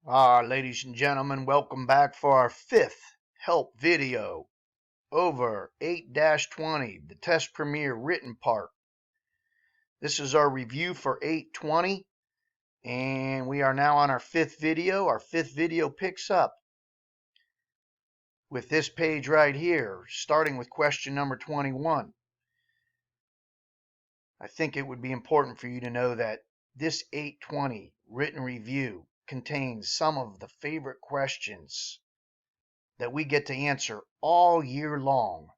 Ladies and gentlemen, welcome back for our fifth help video over 8-20, the test premiere written part. This is our review for 8-20, and we are now on our fifth video. Our fifth video picks up with this page right here, starting with question number 21. I think it would be important for you to know that this 8-20 written review contains some of the favorite questions that we get to answer all year long.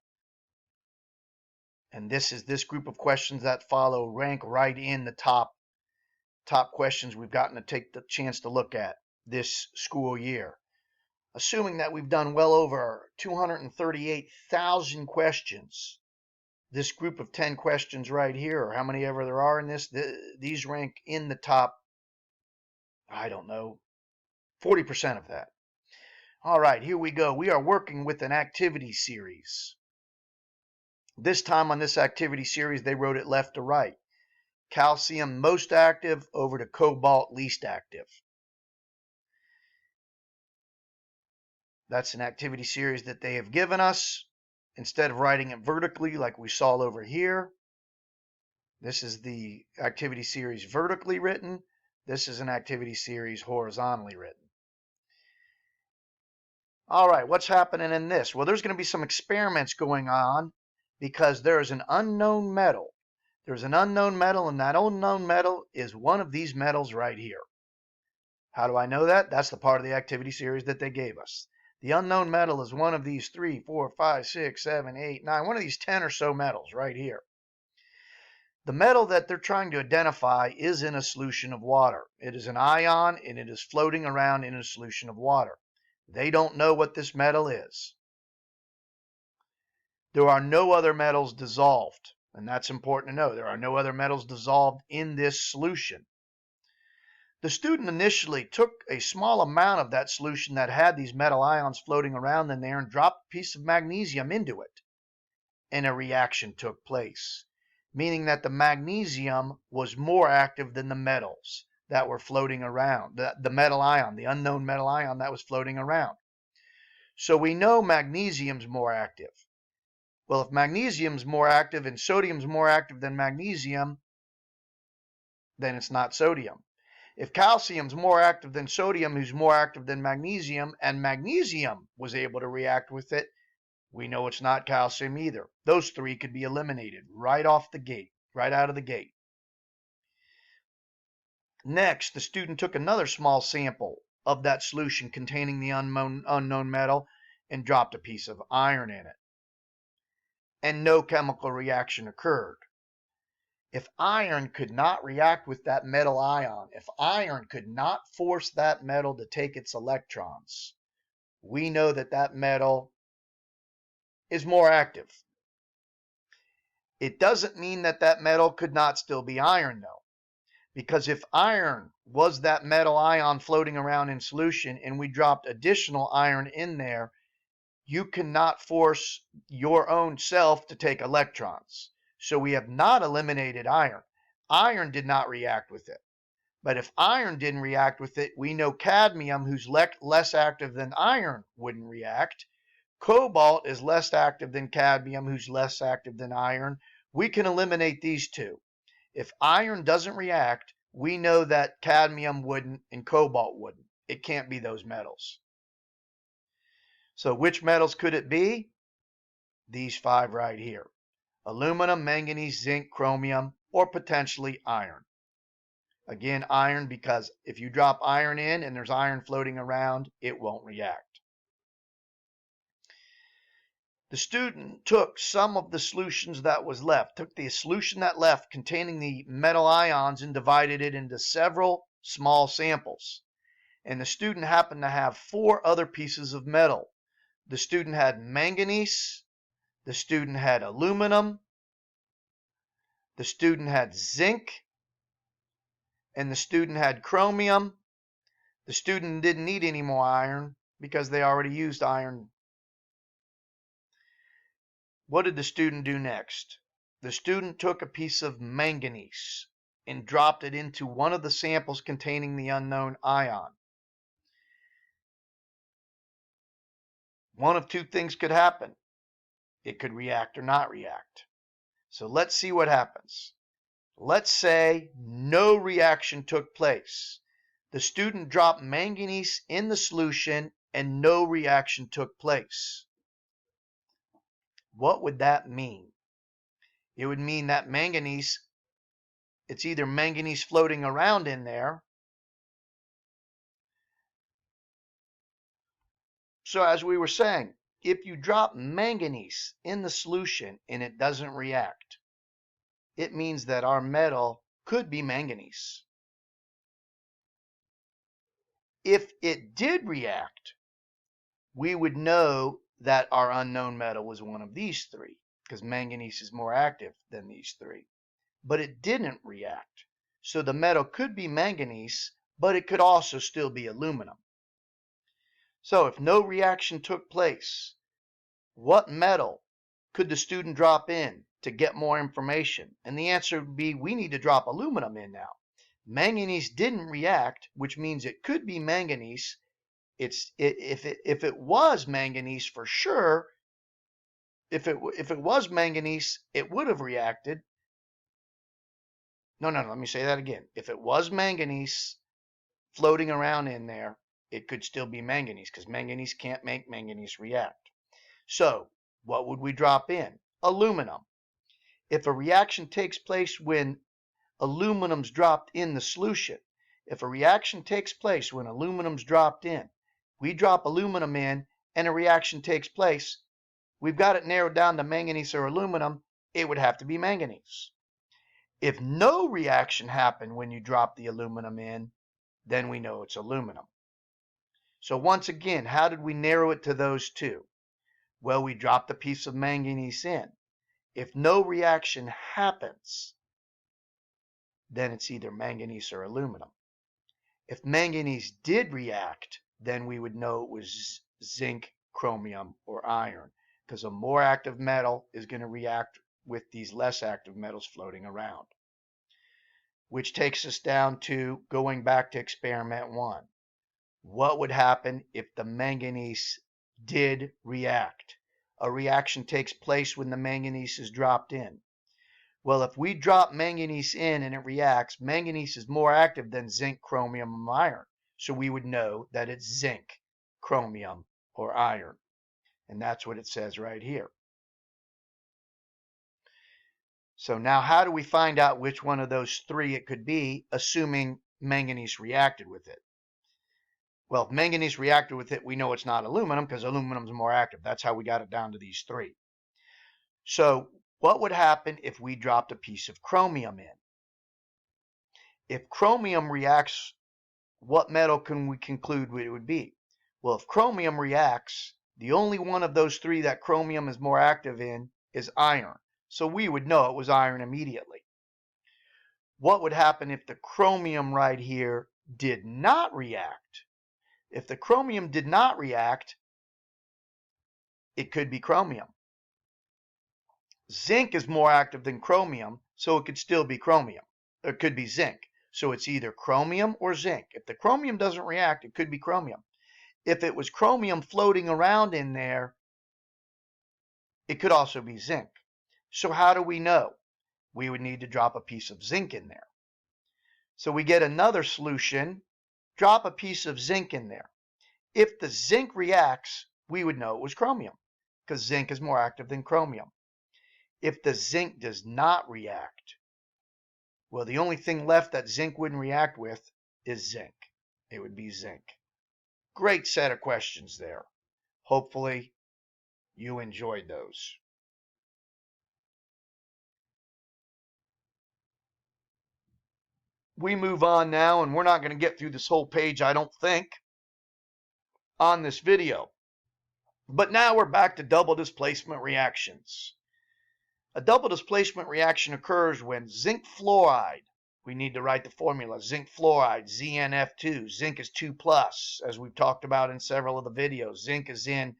And this group of questions that follow rank right in the top questions we've gotten to take the chance to look at this school year. Assuming that we've done well over 238,000 questions, this group of 10 questions right here, or how many ever there are in this, these rank in the top, I don't know, 40% of that. All right, here we go. We are working with an activity series. This time on this activity series, they wrote it left to right. Calcium most active over to cobalt least active. That's an activity series that they have given us. Instead of writing it vertically like we saw over here, this is the activity series vertically written. This is an activity series horizontally written. All right, what's happening in this? Well, there's going to be some experiments going on because there is an unknown metal. There's an unknown metal, and that unknown metal is one of these metals right here. How do I know that? That's the part of the activity series that they gave us. The unknown metal is one of these 3, 4, 5, 6, 7, 8, 9, one of these 10 or so metals right here. The metal that they're trying to identify is in a solution of water. It is an ion, and it is floating around in a solution of water. They don't know what this metal is. There are no other metals dissolved, and that's important to know. There are no other metals dissolved in this solution. The student initially took a small amount of that solution that had these metal ions floating around in there and dropped a piece of magnesium into it. And a reaction took place, meaning that the magnesium was more active than the metals that were floating around, the metal ion, the unknown metal ion that was floating around. So we know magnesium's more active. Well, if magnesium's more active and sodium's more active than magnesium, then it's not sodium. If calcium's more active than sodium, who's more active than magnesium, and magnesium was able to react with it, we know it's not calcium either. Those three could be eliminated right off the gate, right out of the gate. Next, the student took another small sample of that solution containing the unknown metal and dropped a piece of iron in it. And no chemical reaction occurred. If iron could not react with that metal ion, if iron could not force that metal to take its electrons, we know that that metal is more active. It doesn't mean that that metal could not still be iron, though, because if iron was that metal ion floating around in solution and we dropped additional iron in there, you cannot force your own self to take electrons. So we have not eliminated iron. Iron did not react with it. But if iron didn't react with it, we know cadmium, who's less active than iron, wouldn't react. Cobalt is less active than cadmium, who's less active than iron. We can eliminate these two. If iron doesn't react, we know that cadmium wouldn't and cobalt wouldn't. It can't be those metals. So which metals could it be? These five right here. Aluminum, manganese, zinc, chromium, or potentially iron. Again, iron, because if you drop iron in and there's iron floating around, it won't react. The student took some of the solutions that was left, took the solution that left containing the metal ions and divided it into several small samples. And the student happened to have 4 other pieces of metal. The student had manganese, the student had aluminum, the student had zinc, and the student had chromium. The student didn't need any more iron because they already used iron. What did the student do next? The student took a piece of manganese and dropped it into one of the samples containing the unknown ion. one of two things could happen. It could react or not react. So let's see what happens. Let's say no reaction took place. The student dropped manganese in the solution and no reaction took place. What would that mean? It would mean that manganese, it's either manganese floating around in there. So as we were saying, if you drop manganese in the solution and it doesn't react, it means that our metal could be manganese. If it did react, we would know that our unknown metal was one of these three, because manganese is more active than these three. But it didn't react. So the metal could be manganese, but it could also still be aluminum. So if no reaction took place, what metal could the student drop in to get more information? And the answer would be, we need to drop aluminum in now. Manganese didn't react, which means it could be manganese. If it was manganese for sure, if it was manganese, it would have reacted. No, let me say that again. If it was manganese floating around in there, it could still be manganese, because manganese can't make manganese react. So what would we drop in? Aluminum. If a reaction takes place when aluminum's dropped in the solution, if a reaction takes place when aluminum's dropped in, we drop aluminum in and a reaction takes place, we've got it narrowed down to manganese or aluminum, it would have to be manganese. If no reaction happened when you drop the aluminum in, then we know it's aluminum. So once again, how did we narrow it to those two? Well, we dropped a piece of manganese in. If no reaction happens, then it's either manganese or aluminum. If manganese did react, then we would know it was zinc, chromium, or iron, because a more active metal is going to react with these less active metals floating around. Which takes us down to going back to experiment 1. What would happen if the manganese did react? A reaction takes place when the manganese is dropped in. Well, if we drop manganese in and it reacts, manganese is more active than zinc, chromium, and iron. So we would know that it's zinc, chromium, or iron. And that's what it says right here. So now how do we find out which one of those three it could be, assuming manganese reacted with it? Well, if manganese reacted with it, we know it's not aluminum, because aluminum is more active. That's how we got it down to these three. So what would happen if we dropped a piece of chromium in? If chromium reacts, what metal can we conclude it would be? Well, if chromium reacts, the only one of those three that chromium is more active in is iron. So we would know it was iron immediately. What would happen if the chromium right here did not react? If the chromium did not react, it could be chromium. Zinc is more active than chromium, so it could still be chromium. It could be zinc. So it's either chromium or zinc. If the chromium doesn't react, it could be chromium. If it was chromium floating around in there, it could also be zinc. So how do we know? We would need to drop a piece of zinc in there. So we get another solution, drop a piece of zinc in there. If the zinc reacts, we would know it was chromium, because zinc is more active than chromium. If the zinc does not react, well, the only thing left that zinc wouldn't react with is zinc. It would be zinc. Great set of questions there. Hopefully you enjoyed those. We move on now, and we're not going to get through this whole page, I don't think, on this video. But now we're back to double displacement reactions. A double displacement reaction occurs when zinc fluoride, we need to write the formula, zinc fluoride, ZnF2, zinc is 2 plus, as we've talked about in several of the videos. Zinc is in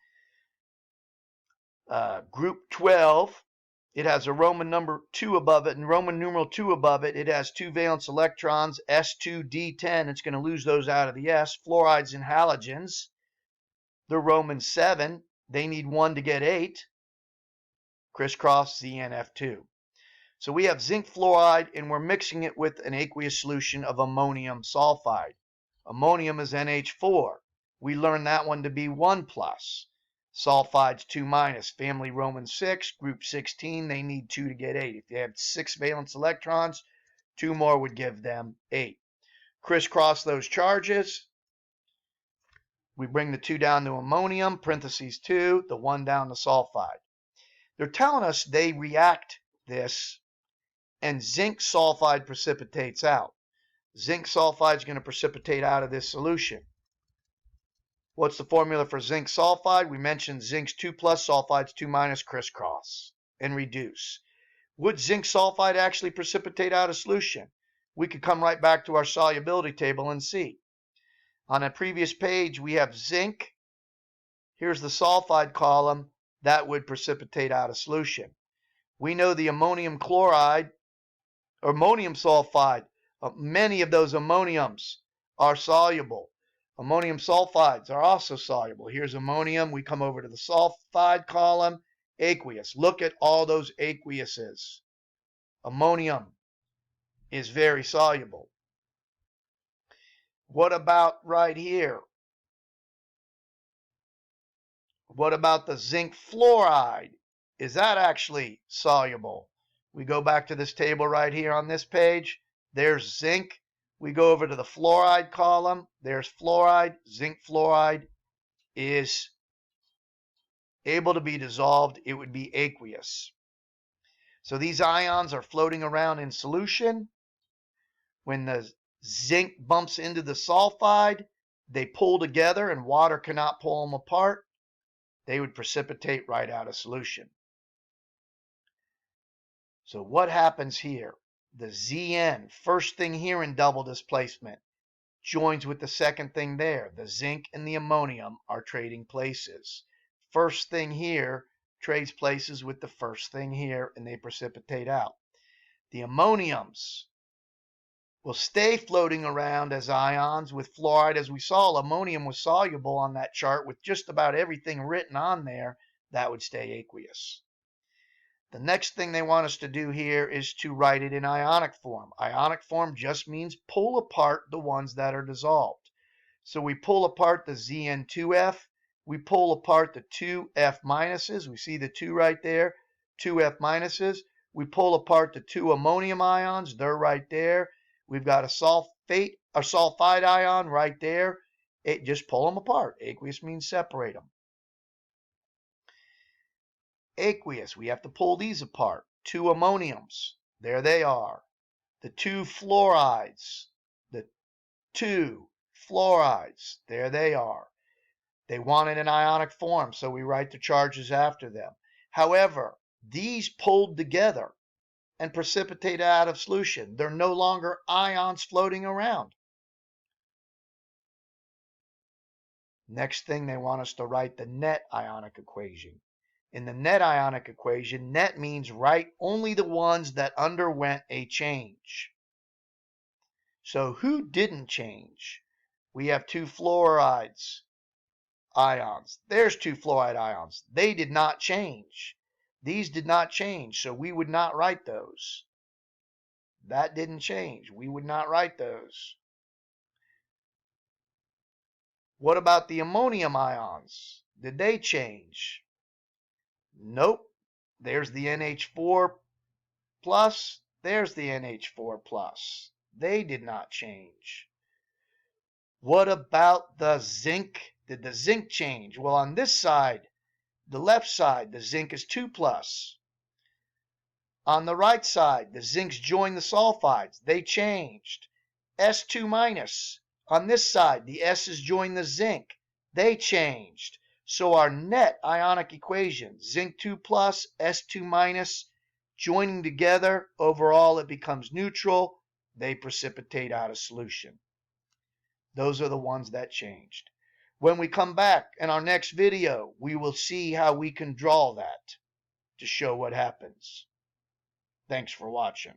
group 12. It has a Roman number 2 above it, and Roman numeral 2 above it. It has 2 valence electrons, S2D10. It's going to lose those out of the S. Fluorides and halogens. They're Roman 7. They need 1 to get 8. Crisscross ZnF2. So we have zinc fluoride, and we're mixing it with an aqueous solution of ammonium sulfide. Ammonium is NH4. We learned that one to be 1 plus. Sulfide's 2 minus. Family Roman 6, group 16, they need 2 to get 8. If they have 6 valence electrons, 2 more would give them 8. Crisscross those charges. We bring the 2 down to ammonium, parentheses 2, the 1 down to sulfide. They're telling us they react this, and zinc sulfide precipitates out. Zinc sulfide is going to precipitate out of this solution. What's the formula for zinc sulfide? We mentioned zinc's 2 plus, sulfide's 2 minus, crisscross, and reduce. Would zinc sulfide actually precipitate out of solution? We could come right back to our solubility table and see. On a previous page, we have zinc. Here's the sulfide column. That would precipitate out of solution. We know the ammonium chloride, or ammonium sulfide, many of those ammoniums are soluble. Ammonium sulfides are also soluble. Here's ammonium. We come over to the sulfide column, aqueous. Look at all those aqueuses. Ammonium is very soluble. What about right here? What about the zinc fluoride? Is that actually soluble? We go back to this table right here on this page. There's zinc. We go over to the fluoride column. There's fluoride. Zinc fluoride is able to be dissolved. It would be aqueous. So these ions are floating around in solution. When the zinc bumps into the sulfide, they pull together and water cannot pull them apart. They would precipitate right out of solution. So what happens here? The Zn, first thing here in double displacement, joins with the second thing there. The zinc and the ammonium are trading places. First thing here trades places with the first thing here, and they precipitate out. The ammoniums will stay floating around as ions with fluoride. As we saw, ammonium was soluble on that chart with just about everything written on there. That would stay aqueous. The next thing they want us to do here is to write it in ionic form. Ionic form just means pull apart the ones that are dissolved. So we pull apart the Zn2F. We pull apart the 2F minuses. We see the 2 right there, 2F minuses. We pull apart the 2 ammonium ions. They're right there. We've got a sulfide ion right there. Just pull them apart. Aqueous means separate them. Aqueous, we have to pull these apart. 2 ammoniums, there they are. The 2 fluorides, the 2 fluorides, there they are. They want it in ionic form, so we write the charges after them. However, these pulled together and precipitate out of solution. They're no longer ions floating around. Next thing, they want us to write the net ionic equation. In the net ionic equation, net means write only the ones that underwent a change. So who didn't change? We have 2 fluorides ions. There's 2 fluoride ions. They did not change. These did not change, so we would not write those. That didn't change. We would not write those. What about the ammonium ions? Did they change? Nope. There's the NH4 plus. There's the NH4 plus. They did not change. What about the zinc? Did the zinc change? Well, on this side, the left side, the zinc is 2 plus. On the right side, the zincs joined the sulfides. They changed. S2 minus. On this side, the S's joined the zinc. They changed. So our net ionic equation, zinc 2 plus, S2 minus, joining together, overall it becomes neutral. They precipitate out of solution. Those are the ones that changed. When we come back in our next video, we will see how we can draw that to show what happens. Thanks for watching.